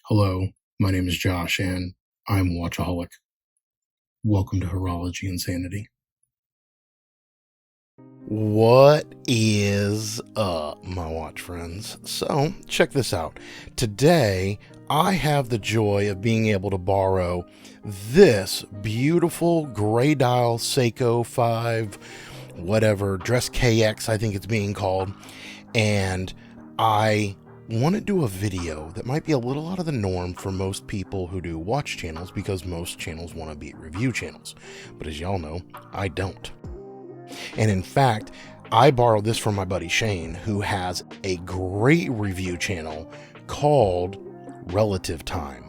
Hello, my name is Josh, and I'm a watchaholic. Welcome to Horology Insanity. What is up, my watch friends? So, check this out. Today, I have the joy of being able to borrow this beautiful gray dial Seiko 5, whatever, Dress KX, I think it's being called. And I want to do a video that might be a little out of the norm for most people who do watch channels, because most channels want to be review channels. But as y'all know, I don't. And in fact, I borrowed this from my buddy Shane, who has a great review channel called Relative Time.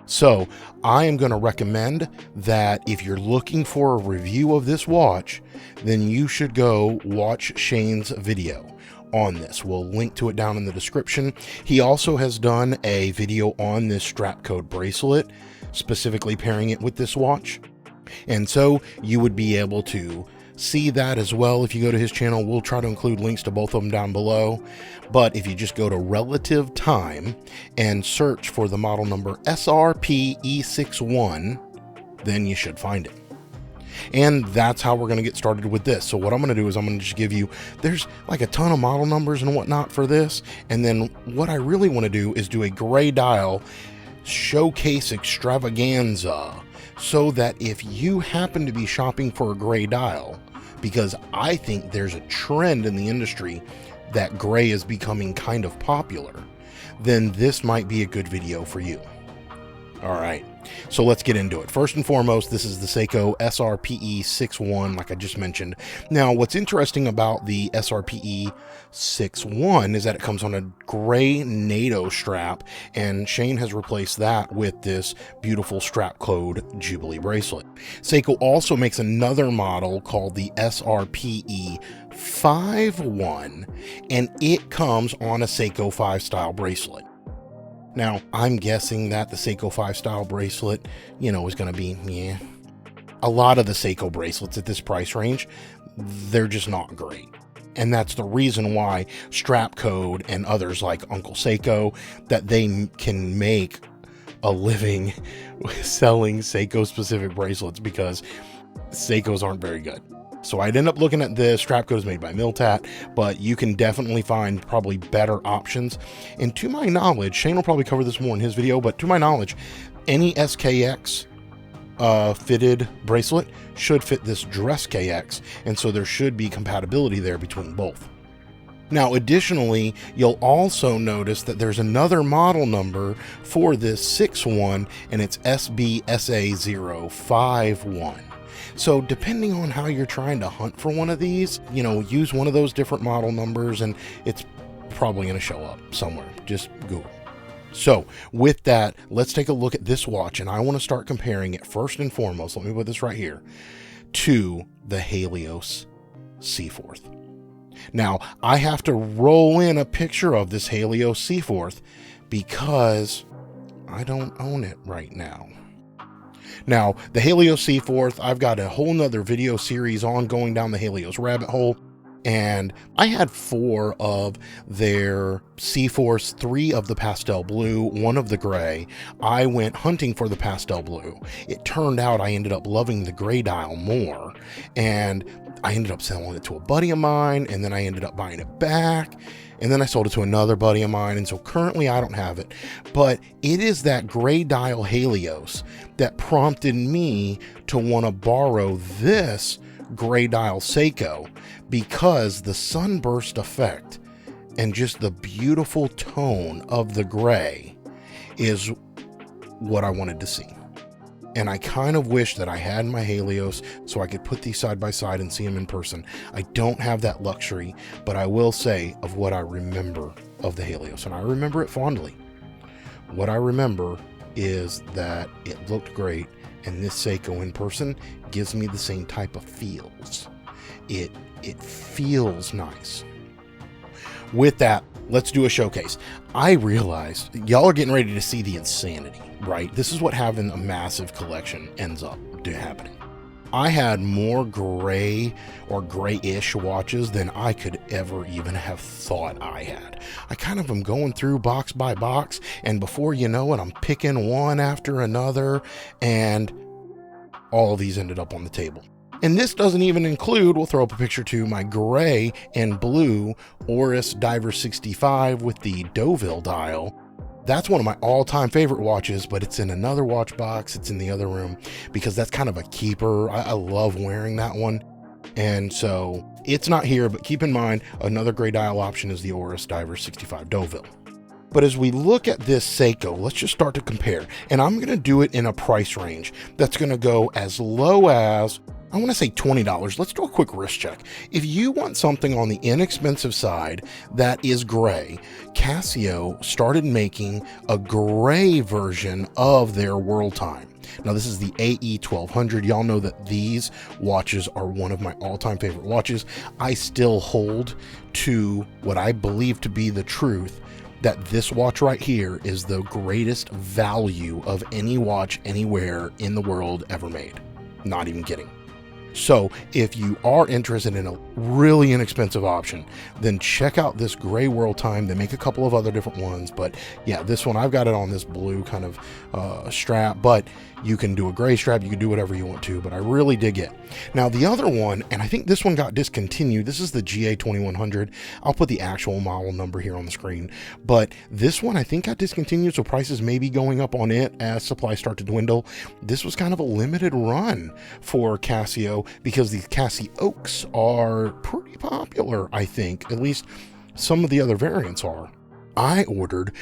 So I am going to recommend that if you're looking for a review of this watch, then you should go watch Shane's video on this. We'll link to it down in the description. He also has done a video on this strap code bracelet, specifically pairing it with this watch. And so you would be able to see that as well if you go to his channel. We'll try to include links to both of them down below. But if you just go to Relative Time and search for the model number SRPE61, then you should find it. And that's how we're going to get started with this. So what I'm going to do is I'm going to just give you, there's like a ton of model numbers and whatnot for this. And then what I really want to do is do a gray dial showcase extravaganza, so that if you happen to be shopping for a gray dial, because I think there's a trend in the industry that gray is becoming kind of popular, then this might be a good video for you. All right, so let's get into it. First and foremost, this is the Seiko SRPE61, like I just mentioned. Now, what's interesting about the SRPE61 is that it comes on a gray NATO strap, and Shane has replaced that with this beautiful strap code Jubilee bracelet. Seiko also makes another model called the SRPE51, and it comes on a Seiko 5 style bracelet. Now, I'm guessing that the Seiko 5 style bracelet, is going to be, a lot of the Seiko bracelets at this price range, they're just not great. And that's the reason why Strap Code and others like Uncle Seiko, that they can make a living selling Seiko specific bracelets, because Seikos aren't very good. So I'd end up looking at this. Strap Code is made by Miltat, but you can definitely find probably better options. And to my knowledge, Shane will probably cover this more in his video, but to my knowledge, any SKX fitted bracelet should fit this Dress KX, and so there should be compatibility there between both. Now, additionally, you'll also notice that there's another model number for this 61, and it's SBSA051. So depending on how you're trying to hunt for one of these, use one of those different model numbers, and it's probably going to show up somewhere. Just Google. So with that, let's take a look at this watch, and I want to start comparing it first and foremost. Let me put this right here to the Halios Seaforth. Now, I have to roll in a picture of this Halios Seaforth because I don't own it right now. Now, the Halios Seaforth, I've got a whole nother video series on going down the Halios rabbit hole, and I had 4 of their Seaforths, 3 of the pastel blue, 1 of the gray. I went hunting for the pastel blue. It turned out I ended up loving the gray dial more, and I ended up selling it to a buddy of mine, and then I ended up buying it back, and then I sold it to another buddy of mine, and so currently I don't have it. But it is that gray dial Halios that prompted me to want to borrow this gray dial Seiko, because the sunburst effect and just the beautiful tone of the gray is what I wanted to see. And I kind of wish that I had my Halios so I could put these side by side and see them in person. I don't have that luxury, but I will say of what I remember of the Halios, and I remember it fondly. What I remember is that it looked great, and this Seiko in person gives me the same type of feels. It feels nice. With that, let's do a showcase. I realized y'all are getting ready to see the insanity, right? This is what having a massive collection ends up happening. I had more gray or grayish watches than I could ever even have thought I had. I kind of am going through box by box, and before you know it, I'm picking one after another, and all of these ended up on the table. And this doesn't even include, we'll throw up a picture too, my gray and blue Oris Diver 65 with the Deauville dial. That's one of my all-time favorite watches, but it's in another watch box. It's in the other room because that's kind of a keeper. I love wearing that one. And so it's not here, but keep in mind, another gray dial option is the Oris Diver 65 Deauville. But as we look at this Seiko, let's just start to compare. And I'm going to do it in a price range that's going to go as low as, I want to say $20. Let's do a quick wrist check. If you want something on the inexpensive side that is gray, Casio started making a gray version of their World Time. Now this is the AE1200. Y'all know that these watches are one of my all-time favorite watches. I still hold to what I believe to be the truth, that this watch right here is the greatest value of any watch anywhere in the world ever made. Not even kidding. So if you are interested in a really inexpensive option, then check out this gray World Time. They make a couple of other different ones, but yeah, this one, I've got it on this blue kind of strap, but you can do a gray strap, you can do whatever you want to, but I really dig it. Now the other one, and I think this one got discontinued, this is the GA2100. I'll put the actual model number here on the screen, but this one I think got discontinued, so prices may be going up on it as supplies start to dwindle. This was kind of a limited run for Casio because these Casios are pretty popular, I think. At least some of the other variants are. I ordered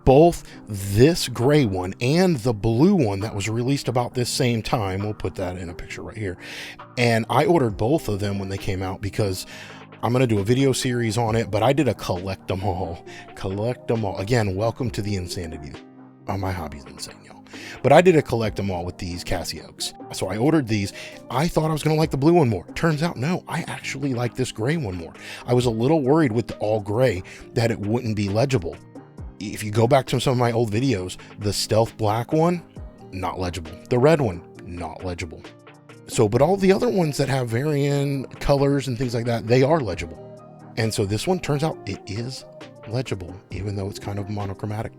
both this gray one and the blue one that was released about this same time. We'll put that in a picture right here. And I ordered both of them when they came out because I'm going to do a video series on it, but I did a collect them all. Collect them all. Again, welcome to the insanity. My hobby's insane, y'all. But I did a collect them all with these Casios. So I ordered these. I thought I was going to like the blue one more. Turns out, no, I actually like this gray one more. I was a little worried with the all gray that it wouldn't be legible. If you go back to some of my old videos, the stealth black one, not legible. The red one, not legible. So, but all the other ones that have varying colors and things like that, they are legible. And so this one turns out it is legible, even though it's kind of monochromatic.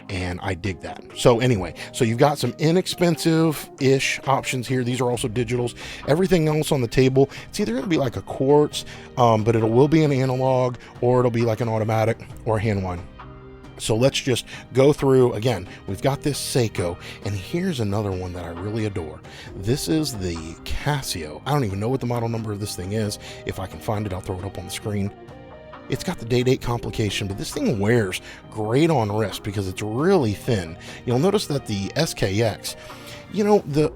And I dig that. So anyway, so you've got some inexpensive-ish options here. These are also digitals. Everything else on the table, it's either going to be like a quartz, but it will be an analog, or it'll be like an automatic or a hand wind. So let's just go through. Again, we've got this Seiko, and here's another one that I really adore. This is the Casio. I don't even know what the model number of this thing is. If I can find it, I'll throw it up on the screen. It's got the day-date complication, but this thing wears great on wrist because it's really thin. You'll notice that the SKX, you know, the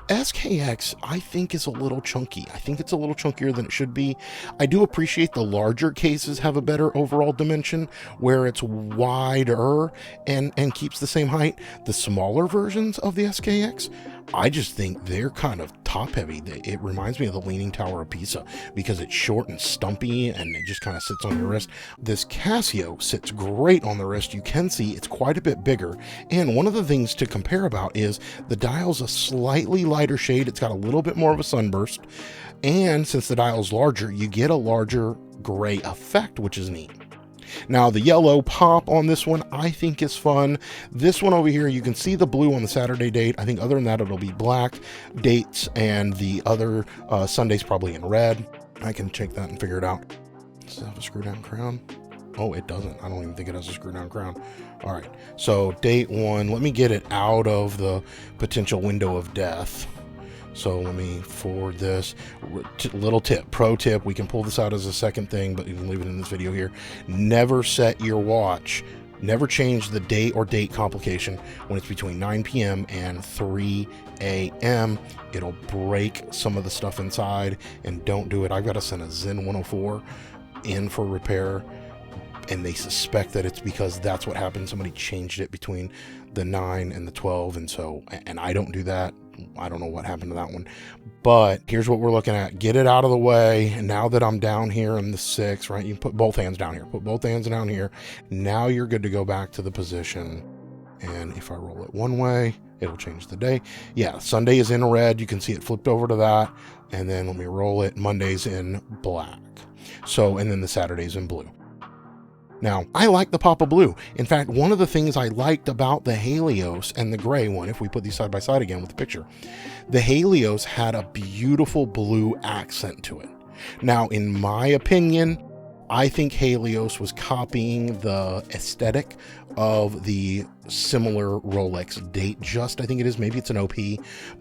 SKX, I think, is a little chunky. I think it's a little chunkier than it should be. I do appreciate the larger cases have a better overall dimension where it's wider and keeps the same height. The smaller versions of the SKX, I just think they're kind of top heavy. It reminds me of the Leaning Tower of Pisa because it's short and stumpy and it just kind of sits on your wrist. This Casio sits great on the wrist. You can see it's quite a bit bigger. And one of the things to compare about is the dial's a slightly lighter shade. It's got a little bit more of a sunburst. And since the dial's larger, you get a larger gray effect, which is neat. Now the yellow pop on this one I think is fun. This one over here, you can see the blue on the Saturday date. I think other than that, it'll be black dates, and the other Sunday's probably in red. I can check that and figure it out. Does it have a screw down crown? Oh, it doesn't. I don't even think it has a screw down crown. All right, so date one, let me get it out of the potential window of death. So let me forward this. Little tip, pro tip, we can pull this out as a second thing, but you can leave it in this video here. Never set your watch, never change the date or date complication when it's between 9 p.m. and 3 a.m. It'll break some of the stuff inside, and don't do it. I've got to send a Zen 104 in for repair, and they suspect that it's because that's what happened. Somebody changed it between the 9 and the 12, and I don't do that. I don't know what happened to that one, but here's what we're looking at. Get it out of the way. And now that I'm down here in the 6, right, you put both hands down here, put both hands down here. Now you're good to go back to the position. And if I roll it one way, it'll change the day. Yeah, Sunday is in red. You can see it flipped over to that. And then let me roll it. Monday's in black. So, and then the Saturday's in blue. Now, I like the pop of blue. In fact, one of the things I liked about the Halios and the gray one, if we put these side by side again with the picture, the Halios had a beautiful blue accent to it. Now, in my opinion, I think Halios was copying the aesthetic of the similar Rolex Datejust, I think it is. Maybe it's an OP,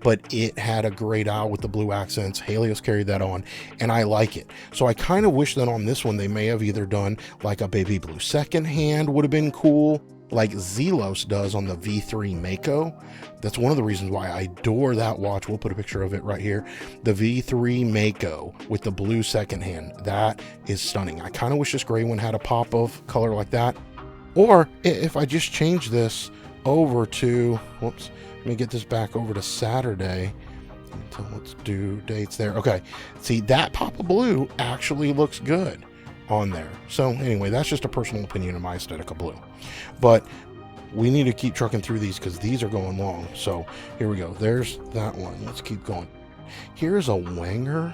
but it had a gray dial with the blue accents. Halios carried that on, and I like it. So I kind of wish that on this one they may have either done like a baby blue second hand would have been cool, like Zelos does on the V3 Mako. That's one of the reasons why I adore that watch. We'll put a picture of it right here. The V3 Mako with the blue second hand. That is stunning. I kind of wish this gray one had a pop of color like that. Or if I just change this over to, whoops, let me get this back over to Saturday. So let's do dates there. Okay, see, that pop of blue actually looks good on there. So anyway, that's just a personal opinion of my aesthetic of blue. But we need to keep trucking through these because these are going long. So here we go. There's that one. Let's keep going. Here's a Wenger,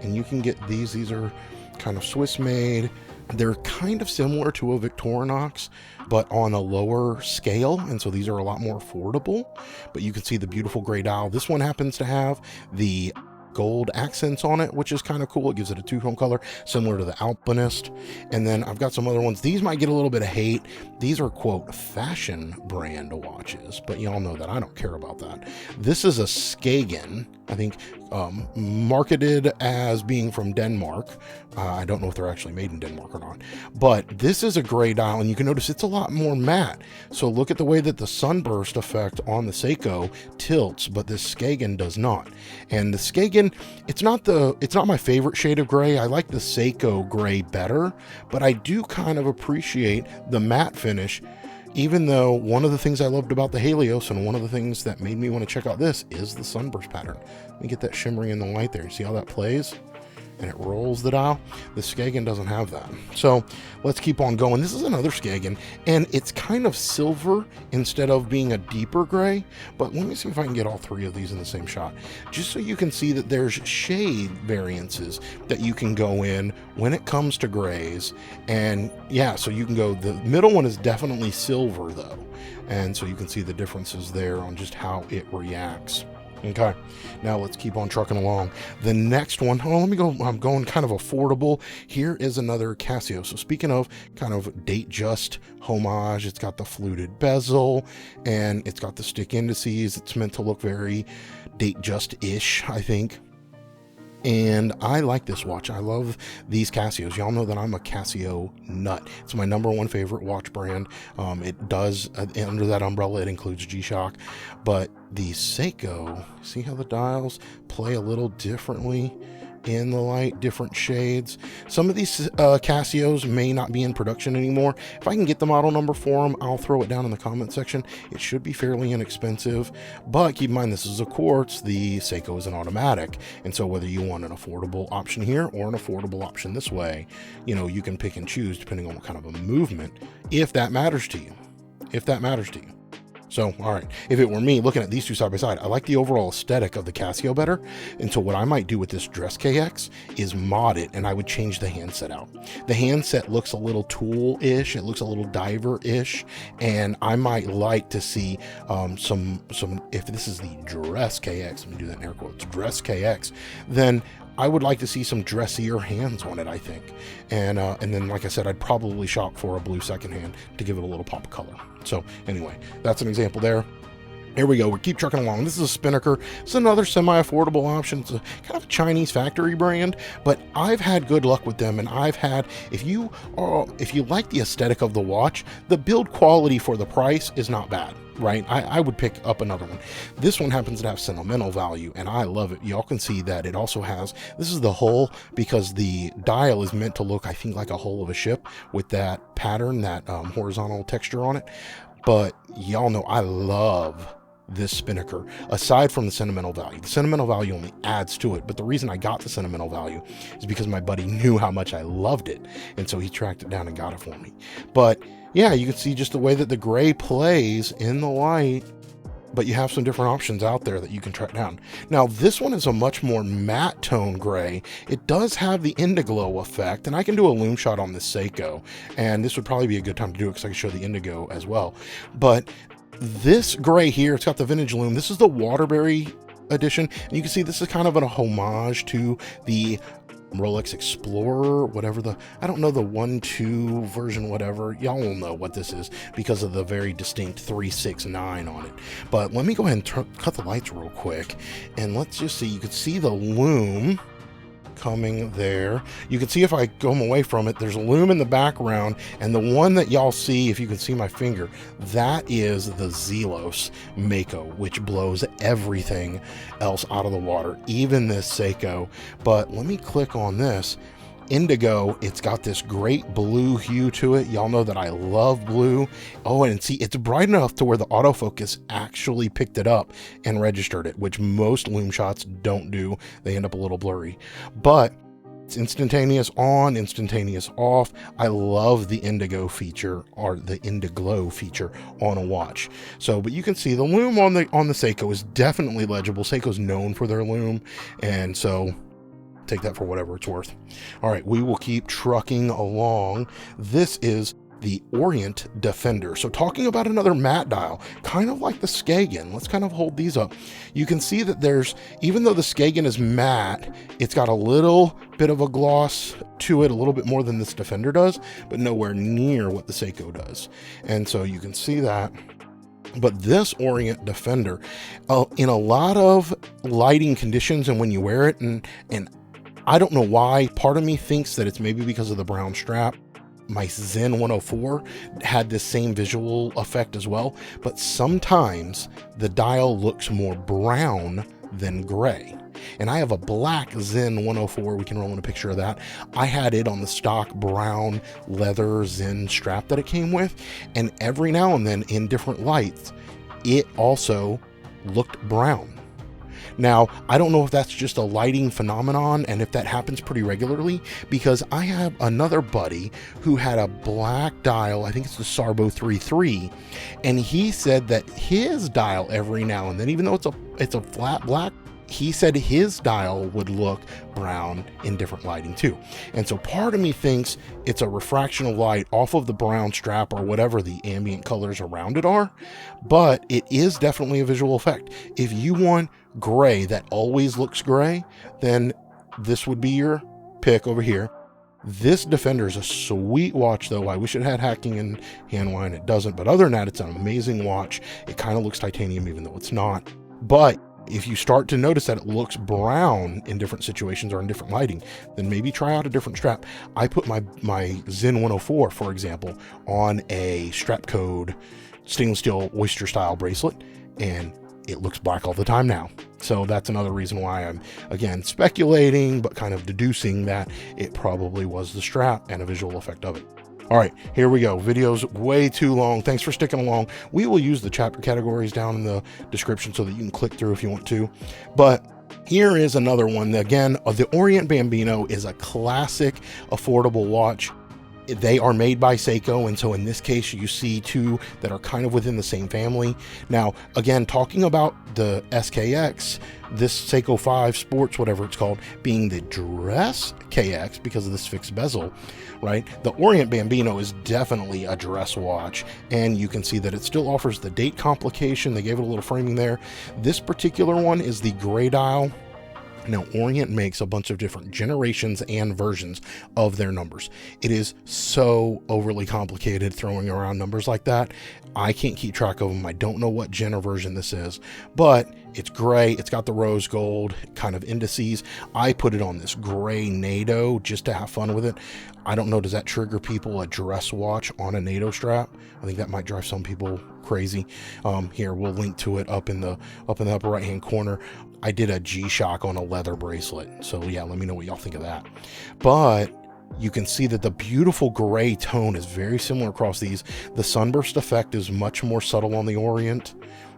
and you can get these. These are kind of Swiss made. They're kind of similar to a Victorinox, but on a lower scale. And so these are a lot more affordable, but you can see the beautiful gray dial. This one happens to have the gold accents on it, which is kind of cool. It gives it a two-tone color similar to the Alpinist. And then I've got some other ones. These might get a little bit of hate. These are, quote, fashion brand watches, but y'all know that I don't care about that. This is a Skagen, I think, marketed as being from Denmark. I don't know if they're actually made in Denmark or not, but this is a gray dial, and you can notice it's a lot more matte. So look at the way that the sunburst effect on the Seiko tilts, but this Skagen does not. And the Skagen, it's not my favorite shade of gray. I like the Seiko gray better, but I do kind of appreciate the matte finish. Even though one of the things I loved about the Halios and one of the things that made me want to check out this is the sunburst pattern. Let me get that shimmery in the light there. See how that plays? And it rolls the dial. The Skagen doesn't have that. So let's keep on going. This is another Skagen, and it's kind of silver instead of being a deeper gray. But let me see if I can get all three of these in the same shot, just so you can see that there's shade variances that you can go in when it comes to grays. And yeah, so you can go, the middle one is definitely silver though. And so you can see the differences there on just how it reacts. Okay, now let's keep on trucking along. The next one, let me go, I'm going kind of affordable. Here is another Casio. So speaking of kind of Datejust homage, it's got the fluted bezel and it's got the stick indices. It's meant to look very Datejust-ish, I think. And I like this watch. I love these Casios. Y'all know that I'm a Casio nut. It's my #1 favorite watch brand. It does, under that umbrella, it includes G-Shock. But the Seiko, see how the dials play a little differently in the light, different shades. Some of these Casios may not be in production anymore. If I can get the model number for them, I'll throw it down in the comment section. It should be fairly inexpensive, but keep in mind this is a quartz. The Seiko is an automatic, and so whether you want an affordable option here or an affordable option this way, you know, you can pick and choose depending on what kind of a movement, if that matters to you. So, all right, if it were me looking at these two side by side, I like the overall aesthetic of the Casio better. And so what I might do with this Dress KX is mod it, and I would change the handset out. The handset looks a little tool-ish. It looks a little diver-ish. And I might like to see some, if this is the Dress KX, let me do that in air quotes, Dress KX, then I would like to see some dressier hands on it, I think. And then, like I said, I'd probably shop for a blue second hand to give it a little pop of color. So anyway, that's an example there. Here we go. We keep trucking along. This is a Spinnaker. It's another semi-affordable option. It's a kind of a Chinese factory brand, but I've had good luck with them. And I've had, if you like the aesthetic of the watch, the build quality for the price is not bad, right? I would pick up another one. This one happens to have sentimental value, and I love it. Y'all can see that it also has, this is the hull, because the dial is meant to look, I think, like a hull of a ship with that pattern, that horizontal texture on it. But y'all know I love this Spinnaker, aside from the sentimental value. The sentimental value only adds to it, but the reason I got the sentimental value is because my buddy knew how much I loved it, and so he tracked it down and got it for me. But yeah, you can see just the way that the gray plays in the light, but you have some different options out there that you can track down. Now, this one is a much more matte tone gray. It does have the Indiglo effect, and I can do a lume shot on this Seiko, and this would probably be a good time to do it because I can show the Indigo as well. But this gray here, it's got the vintage lume. This is the Waterbury edition, and you can see this is kind of a homage to the Rolex Explorer, whatever I don't know, the 1.2 version, whatever. Y'all will know what this is because of the very distinct 369 on it. But let me go ahead and cut the lights real quick, and let's just see. You can see the lume coming there. You can see if I go away from it, there's a lume in the background, and the one that y'all see, if you can see my finger, that is the Zelos Mako, which blows everything else out of the water, even this Seiko. But let me click on this Indigo. It's got this great blue hue to it. Y'all know that I love blue. Oh, and see, it's bright enough to where the autofocus actually picked it up and registered it, which most lume shots don't do. They end up a little blurry, but it's instantaneous on, instantaneous off. I love the Indigo feature, or the Indiglo feature on a watch. So, but you can see the lume on the Seiko is definitely legible. Seiko's known for their lume, and so take that for whatever it's worth. All right, we will keep trucking along. This is the Orient Defender. So talking about another matte dial, kind of like the Skagen. Let's kind of hold these up. You can see that there's, even though the Skagen is matte, it's got a little bit of a gloss to it, a little bit more than this Defender does, but nowhere near what the Seiko does. And so you can see that. But this Orient Defender, in a lot of lighting conditions and when you wear it, and I don't know why, part of me thinks that it's maybe because of the brown strap. My Zen 104 had this same visual effect as well, but sometimes the dial looks more brown than gray. And I have a black Zen 104, we can roll in a picture of that. I had it on the stock brown leather Zen strap that it came with, and every now and then in different lights, it also looked brown. Now, I don't know if that's just a lighting phenomenon and if that happens pretty regularly, because I have another buddy who had a black dial, I think it's the Sarbo 33, and he said that his dial every now and then, even though it's a flat black, he said his dial would look brown in different lighting too. And so part of me thinks it's a refraction of light off of the brown strap or whatever the ambient colors around it are, but it is definitely a visual effect. If you want gray that always looks gray, then this would be your pick over here. This Defender is a sweet watch, though. I wish it had hacking and hand wine. It doesn't, but other than that, it's an amazing watch. It kind of looks titanium, even though it's not. But if you start to notice that it looks brown in different situations or in different lighting, then maybe try out a different strap. I put my Zen 104, for example, on a strap code stainless steel oyster style bracelet, and it looks black all the time now. So that's another reason why I'm, again, speculating, but kind of deducing that it probably was the strap and a visual effect of it. All right, here we go. Video's way too long. Thanks for sticking along. We will use the chapter categories down in the description so that you can click through if you want to. But here is another one. Again, the Orient Bambino is a classic, affordable watch. They are made by Seiko, and so in this case you see two that are kind of within the same family. Now, again, talking about the SKX, this Seiko 5 Sports, whatever it's called, being the dress KX because of this fixed bezel, right? The Orient Bambino is definitely a dress watch, and you can see that it still offers the date complication. They gave it a little framing there. This particular one is the gray dial. Now, Orient makes a bunch of different generations and versions of their numbers. It is so overly complicated throwing around numbers like that. I can't keep track of them. I don't know what gen or version this is, but it's gray. It's got the rose gold kind of indices. I put it on this gray NATO just to have fun with it. I don't know, does that trigger people a dress watch on a NATO strap? I think that might drive some people crazy. Here, we'll link to it up in the upper right hand corner. I did a G-Shock on a leather bracelet, so yeah, let me know what y'all think of that. But you can see that the beautiful gray tone is very similar across these. The sunburst effect is much more subtle on the Orient,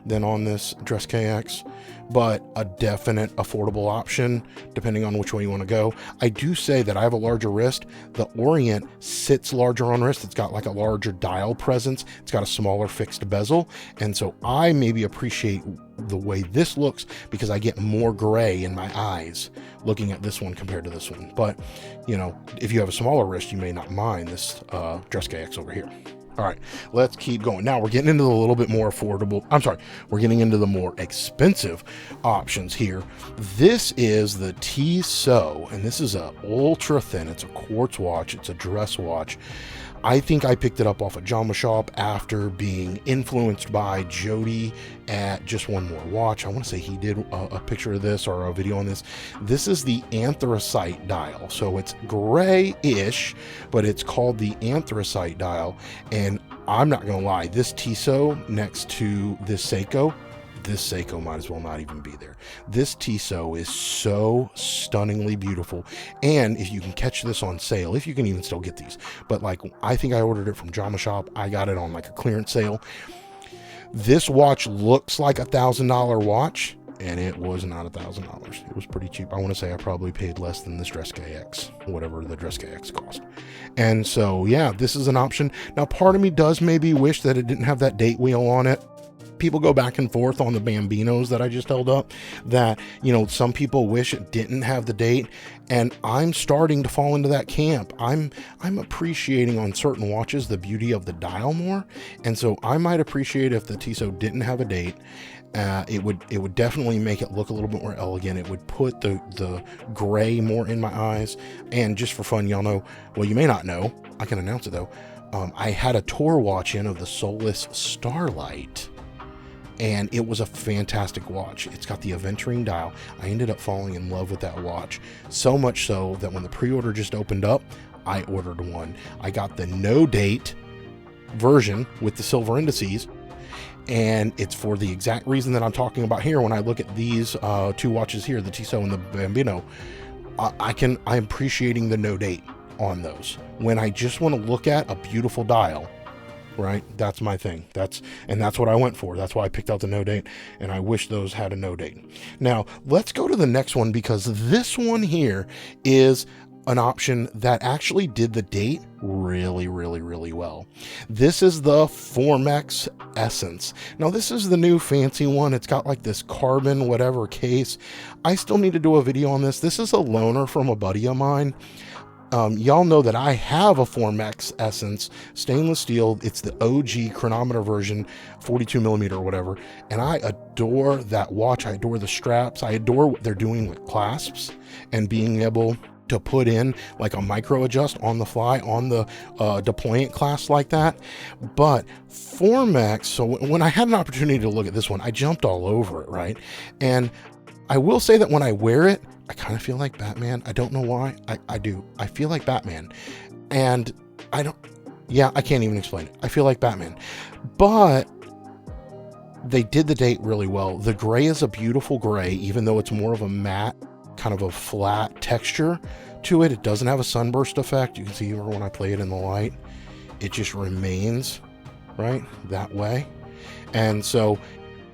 than on this Dress KX, but a definite affordable option depending on which way you want to go. I do say that I have a larger wrist. The Orient sits larger on wrist. It's got like a larger dial presence. It's got a smaller fixed bezel. And so I maybe appreciate the way this looks because I get more gray in my eyes looking at this one compared to this one. But, you know, if you have a smaller wrist, you may not mind this Dress KX over here. All right, let's keep going. Now we're getting into the little bit more affordable, we're getting into the more expensive options here. This is the Tissot, and this is a ultra thin, it's a quartz watch, it's a dress watch. I think I picked it up off a Jama Shop after being influenced by Jody at Just One More Watch. I want to say he did a picture of this or a video on this. This is the anthracite dial. So it's gray-ish, but it's called the anthracite dial. And I'm not going to lie, this Tissot next to this Seiko might as well not even be there. This Tissot is so stunningly beautiful. And if you can catch this on sale, if you can even still get these, but like, I think I ordered it from Jama Shop. I got it on like a clearance sale. This watch looks like $1,000 watch, and it was not $1,000. It was pretty cheap. I want to say I probably paid less than this Dress KX, whatever the Dress KX cost. And so, yeah, this is an option. Now, part of me does maybe wish that it didn't have that date wheel on it. People go back and forth on the Bambinos that I just held up, that, you know, some people wish it didn't have the date, and I'm starting to fall into that camp. I'm appreciating on certain watches the beauty of the dial more, and so I might appreciate if the Tissot didn't have a date. It would definitely make it look a little bit more elegant. It would put the gray more in my eyes. And just for fun, y'all know, well, you may not know, I can announce it though, I had a tour watch in of the Solis Starlight, and it was a fantastic watch. It's got the aventurine dial. I ended up falling in love with that watch, so much so that when the pre-order just opened up, I ordered one. I got the no date version with the silver indices, and it's for the exact reason that I'm talking about here. When I look at these two watches here, the Tissot and the Bambino, I'm appreciating the no date on those. When I just want to look at a beautiful dial, right? That's my thing. That's what I went for. That's why I picked out the no date, and I wish those had a no date. Now, let's go to the next one, because this one here is an option that actually did the date really, really, really well. This is the Formex Essence. Now, this is the new fancy one. It's got like this carbon whatever case. I still need to do a video on this. This is a loaner from a buddy of mine. Y'all know that I have a Formex Essence stainless steel. It's the OG chronometer version, 42 millimeter or whatever. And I adore that watch. I adore the straps. I adore what they're doing with clasps and being able to put in like a micro adjust on the fly on the deployant clasp like that. But Formex, so when I had an opportunity to look at this one, I jumped all over it, right? And I will say that when I wear it, I kind of feel like Batman. I don't know why. I do. I feel like Batman. And I can't even explain it. I feel like Batman. But they did the date really well. The gray is a beautiful gray, even though it's more of a matte, kind of a flat texture to it. It doesn't have a sunburst effect. You can see when I play it in the light, it just remains right that way. And so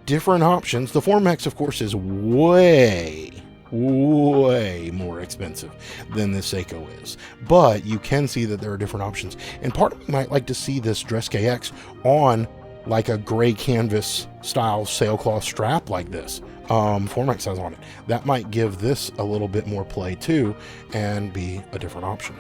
different options. The Formex, of course, is way more expensive than the Seiko is, but you can see that there are different options. And part of me might like to see this Dress KX on like a gray canvas style sailcloth strap like this. Formex has on it. That might give this a little bit more play too and be a different option.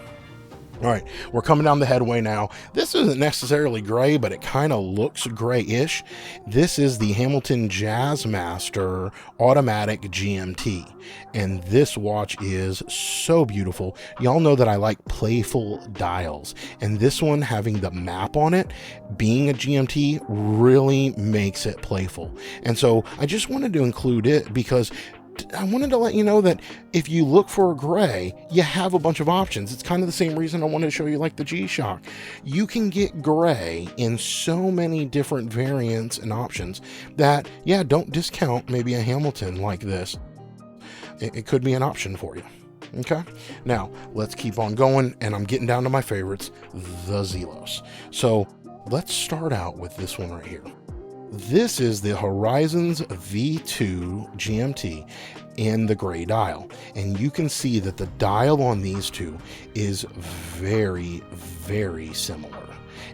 All right, we're coming down the headway now. This isn't necessarily gray, but it kind of looks grayish. This is the Hamilton Jazzmaster Automatic GMT, and this watch is so beautiful. Y'all know that I like playful dials, and this one having the map on it, being a GMT, really makes it playful. And so I just wanted to include it because I wanted to let you know that if you look for a gray, you have a bunch of options. It's kind of the same reason I wanted to show you like the G-Shock. You can get gray in so many different variants and options that, yeah, don't discount maybe a Hamilton like this. It could be an option for you. Okay, now let's keep on going, and I'm getting down to my favorites, the Zelos. So let's start out with this one right here. this is the Horizons V1 GMT in the gray dial, and you can see that the dial on these two is very, very similar.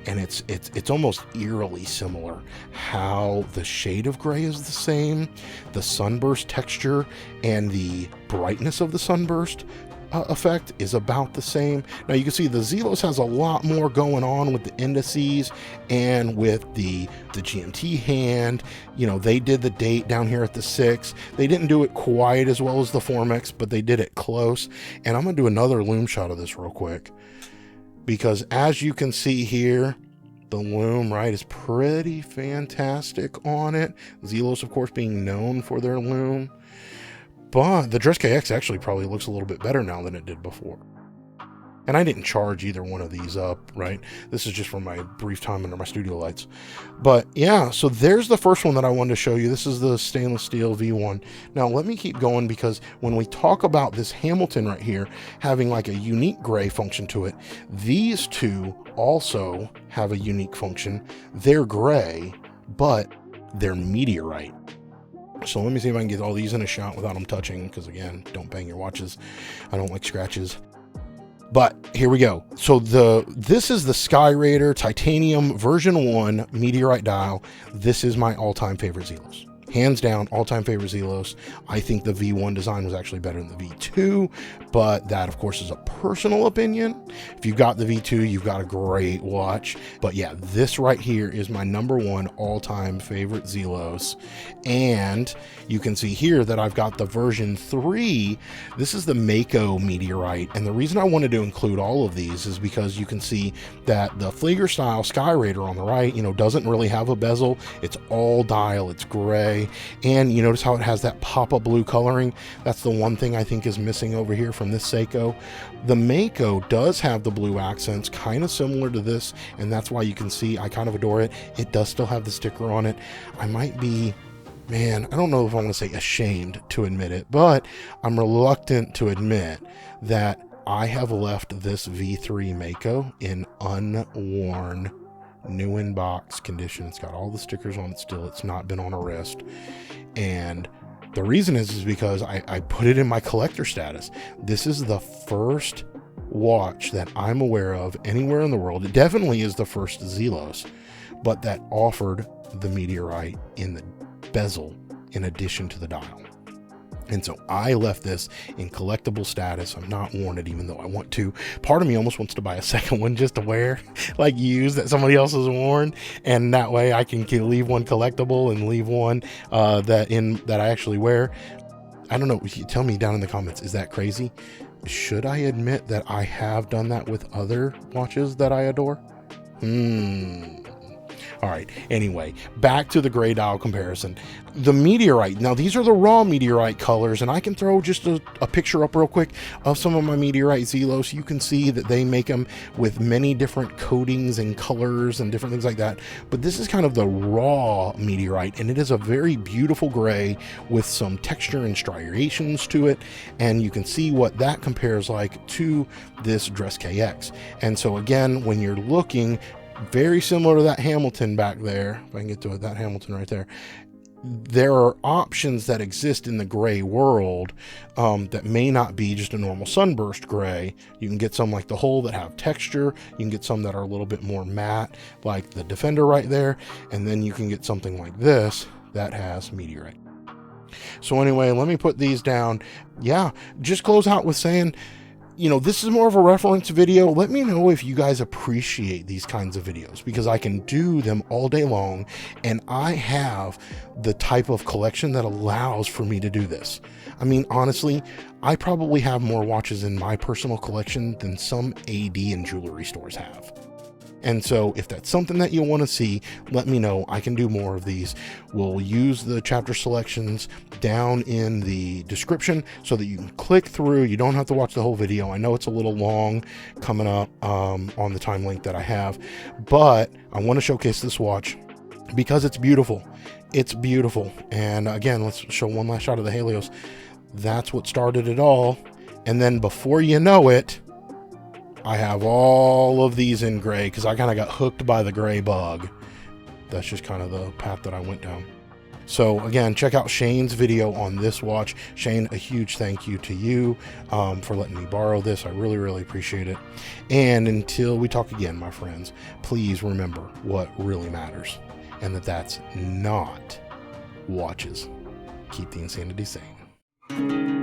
And it's almost eerily similar how the shade of gray is the same, the sunburst texture and the brightness of the sunburst effect is about the same. Now you can see the Zelos has a lot more going on with the indices and with the GMT hand. You know, they did the date down here at the 6. They didn't do it quite as well as the Formex, but they did it close. And I'm gonna do another loom shot of this real quick, because as you can see here, the loom, right, is pretty fantastic on it. Zelos, of course, being known for their loom. But the Dress KX actually probably looks a little bit better now than it did before. And I didn't charge either one of these up, right? This is just for my brief time under my studio lights. But yeah, so there's the first one that I wanted to show you. This is the stainless steel V1. Now let me keep going, because when we talk about this Hamilton right here having like a unique gray function to it, these two also have a unique function. They're gray, but they're Meteorite. So let me see if I can get all these in a shot without them touching, because again, don't bang your watches. I don't like scratches. But here we go. So this is the Skyraider titanium version 1 Meteorite dial. This is my all-time favorite Zelos. Hands down, all-time favorite Zelos. I think the V1 design was actually better than the V2, but that, of course, is a personal opinion. If you got the V2, you've got a great watch. But yeah, this right here is my #1 all-time favorite Zelos. And you can see here that I've got the version 3. This is the Mako Meteorite. And the reason I wanted to include all of these is because you can see that the Flieger style Skyraider on the right, you know, doesn't really have a bezel. It's all dial, it's gray. And you notice how it has that pop-up blue coloring. That's the one thing I think is missing over here from this Seiko. The Mako does have the blue accents, kind of similar to this, and that's why you can see I kind of adore it. It does still have the sticker on it. I might be, man, I don't know if I want to say ashamed to admit it, but I'm reluctant to admit that I have left this V3 Mako in unworn, new in box condition. It's got all the stickers on it still. It's not been on a wrist. And the reason is because I put it in my collector status. This is the first watch that I'm aware of anywhere in the world. It definitely is the first Zelos, but that offered the Meteorite in the bezel in addition to the dial. And so I left this in collectible status. I'm not worn it, even though I want to. Part of me almost wants to buy a second one just to wear, like use that somebody else has worn. And that way I can leave one collectible and leave one that I actually wear. I don't know. Tell me down in the comments, is that crazy? Should I admit that I have done that with other watches that I adore? All right, anyway, back to the gray dial comparison. The Meteorite, now these are the raw Meteorite colors, and I can throw just a picture up real quick of some of my Meteorite Zelos. You can see that they make them with many different coatings and colors and different things like that. But this is kind of the raw Meteorite, and it is a very beautiful gray with some texture and striations to it. And you can see what that compares like to this Dress KX. And so again, when you're looking, very similar to that Hamilton back there, if I can get to it, that Hamilton right there, there are options that exist in the gray world that may not be just a normal sunburst gray. You can get some like the Hull that have texture. You can get some that are a little bit more matte, like the Defender right there. And then you can get something like this that has Meteorite. So anyway, let me put these down. Yeah, just close out with saying, you know, this is more of a reference video. Let me know if you guys appreciate these kinds of videos, because I can do them all day long, and I have the type of collection that allows for me to do this. I mean, honestly, I probably have more watches in my personal collection than some AD and jewelry stores have. And so if that's something that you want to see, let me know. I can do more of these. We'll use the chapter selections down in the description so that you can click through. You don't have to watch the whole video. I know it's a little long coming up on the time link that I have, but I want to showcase this watch because it's beautiful. It's beautiful. And again, let's show one last shot of the Halios. That's what started it all. And then before you know it, I have all of these in gray because I kind of got hooked by the gray bug. that's just kind of the path that I went down. So again, check out Shane's video on this watch. Shane, a huge thank you to you for letting me borrow this. I really, really appreciate it. And until we talk again, my friends, please remember what really matters, and that's not watches. Keep the insanity sane.